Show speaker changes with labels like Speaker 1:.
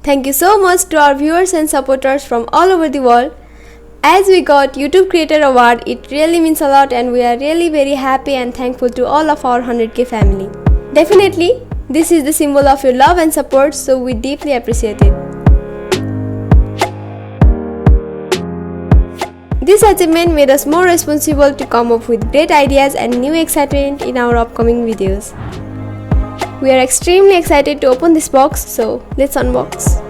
Speaker 1: Thank you so much to our viewers and supporters from all over the world. As we got YouTube Creator Award, it really means a lot and we are really very happy and thankful to all of our 100k family. Definitely, this is the symbol of your love and support, so we deeply appreciate it. This achievement made us more responsible to come up with great ideas and new excitement in our upcoming videos. We are extremely excited to open this box, so let's unbox.